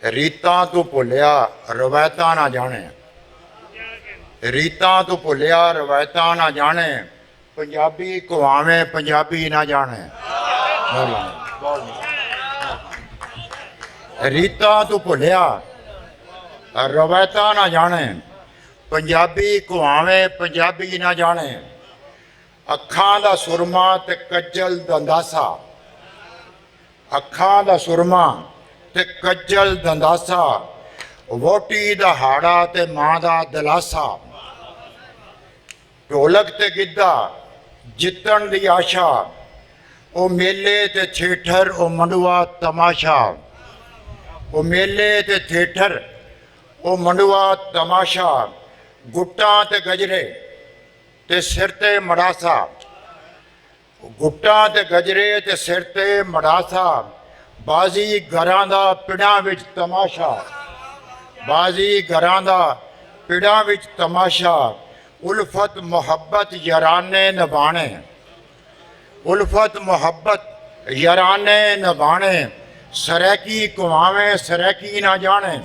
ਰੀਤਾਂ ਤੋਂ ਭੁੱਲਿਆ ਰਵਾਇਤਾਂ ਨਾ ਜਾਣੇ। ਰੀਤਾਂ ਤੋਂ ਭੁੱਲਿਆ ਰਵਾਇਤਾਂ ਨਾ ਜਾਣੇ। ਪੰਜਾਬੀ ਕਹਾਵੇਂ ਪੰਜਾਬੀ ਨਾ ਜਾਣੇ। ਰੀਤਾਂ ਤੋਂ ਭੁੱਲਿਆ ਰਵਾਇਤਾਂ ਨਾ ਜਾਣੇ। ਪੰਜਾਬੀ ਕਹਾਵੇਂ ਪੰਜਾਬੀ ਨਾ ਜਾਣੇ। ਅੱਖਾਂ ਦਾ ਸੁਰਮਾ ਤੇ ਕੱਜਲ ਦੰਦਾਸਾ। ਅੱਖਾਂ ਦਾ ਸੁਰਮਾ ਤੇ ਕੱਜਲ ਦੰਦਾਸਾ। ਵੋਟੀ ਦਾ ਹਾੜਾ ਤੇ ਮਾਂ ਦਾ ਦਲਾਸਾ। ਢੋਲਕ ਤੇ ਗਿੱਧਾ ਜਿੱਤਣ ਦੀ ਆਸ਼ਾ। ਉਹ ਮੇਲੇ ਤੇ ਥੀਏਟਰ ਉਹ ਮੰਡੂਆ ਤਮਾਸ਼ਾ। ਉਹ ਮੇਲੇ ਤੇ ਥੀਏਟਰ ਉਹ ਮੰਡੂਆ ਤਮਾਸ਼ਾ। ਗੁੱਟਾਂ ਤੇ ਗਜਰੇ ਤੇ ਸਿਰ ਤੇ ਮੜਾਸਾ। ਗੁੱਟਾਂ ਤੇ ਗਜਰੇ ਤੇ ਸਿਰ ਤੇ ਮੜਾਸਾ। ਬਾਜ਼ੀ ਘਰਾਂ ਦਾ ਪਿੜਾਂ ਵਿੱਚ ਤਮਾਸ਼ਾ। ਬਾਜ਼ੀ ਘਰਾਂ ਦਾ ਪਿੜਾਂ ਵਿੱਚ ਤਮਾਸ਼ਾ। ਉਲਫਤ ਮੁਹੱਬਤ ਯਾਰਾਨੇ ਨਿਭਾਣੇ। ਉਲਫਤ ਮੁਹੱਬਤ ਯਾਰਾਨੇ ਨਿਭਾਣੇ। ਸਰੈਕੀ ਕਹਾਵੇਂ ਸਰੈਕੀ ਨਾ ਜਾਣੇ।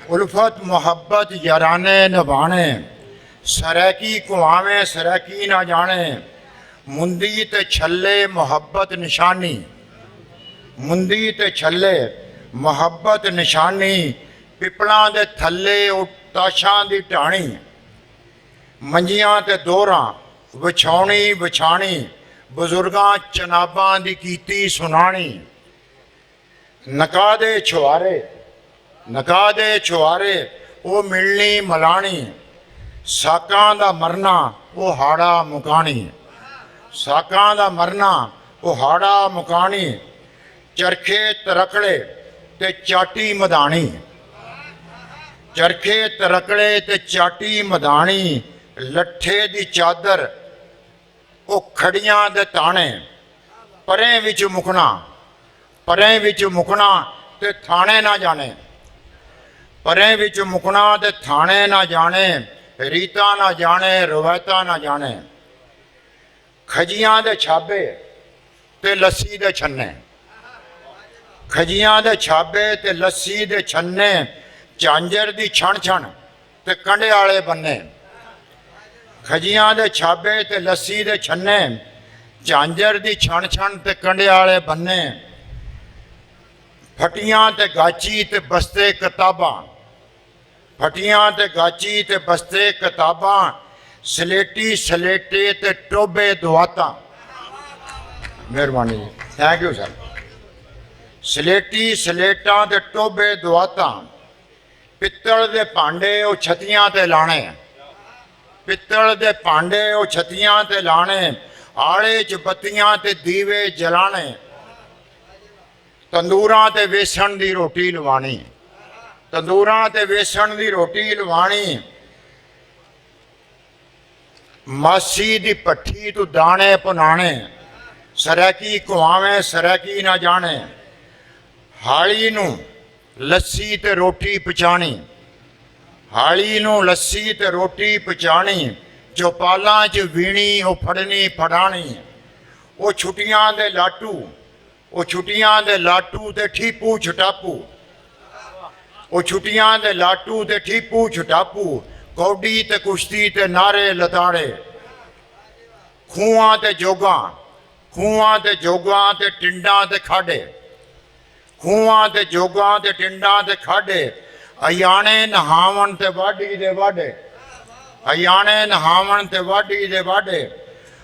उल्फत मोहब्बत याराने निभाने। सरैकी कहावें सरैकी ना जाने। मुंदी ते छल्ले मोहब्बत निशानी। मुंदी ते छल्ले मोहब्बत निशानी। पिपलां दे थल्ले ताशां दी ढाणी। मंजियां ते दोहरां विछाउणी विछाणी। बजुर्गां चनाबां दी कीती सुनाणी। नका दे छुआरे नका दे छुआरे वो मिलनी मलानी। साकां दा मरना वो हाड़ा मुकानी। साकां दा मरना वो हाड़ा मुकानी। चरखे तरकड़े ते चाटी मदानी। चरखे तरकड़े ते चाटी मदानी। लट्ठे दी चादर वो खड़ियां दे ताने। परें विच मुकना परें विच मुकना ते थाने ना जाने। परें विच मुकना ते थाने ना जाने। रीतां ना जाने रवायतां ना जाने। खजियां दे छाबे ते लस्सी दे छन्ने। खजियां दे छाबे ते लस्सी दे छन्ने। झांजर दी छण छण ते कंडे आले बन्ने। खजियां दे छाबे ते लस्सी दे छन्ने। झांजर दी छण छण ते कंडे आले बन्ने। फटियां ते गाची ते बस्ते किताबां। फटियां ते गाची ते बस्ते किताबां। सलेटी सलेटे ते टोबे दुआतां। मेहरबानी थैंक यू सर। सलेटी सलेटां ते टोबे दुआतां। पित्तल दे भांडे ओ छतियां ते लाने। पित्तल दे भांडे ओ छतियां ते लाने। आले च बत्तियां ते दीवे जलाने। तंदूरां ते वेसण दी रोटी लवानी। तंदूरां ते वेसण दी रोटी लवानी। मासी दी भट्ठी तू दाने पुनाने। सरैकी कहावें सरैकी ना जाने। हाली नू लस्सी ते रोटी पचानी। हाली नू लस्सी ते रोटी पचानी। चौपालां च वीणी ओ फड़नी फड़ानी। ओ छुट्टियां दे लाटू ओ छुट्टियां दे लाटू ते ठीपू छटापू। ओ छुट्टियां दे लाटू ते ठीपू छटापू। कौडी ते कुश्ती ते नारे लताड़े। खूहां ते जोगां खूहां ते जोगां ते टिंडां ते खाडे। खूहां ते जोगां ते टिंडां ते खाडे। अयाणे नहावन ते वाडी दे वाडे। अयाणे नहावन ते वाडी दे वाडे।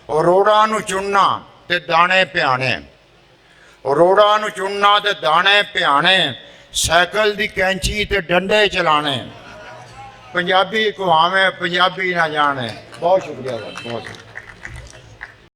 रोड़ा नू चुनना ते दाने पियाने। रोड़ा नू चुनना ते दाने पियाने। साइकिल दी कैंची ते डंडे चलाने। पंजाबी कहावें पंजाबी ना जाने। बहुत शुक्रिया बहुत शुक्रिया।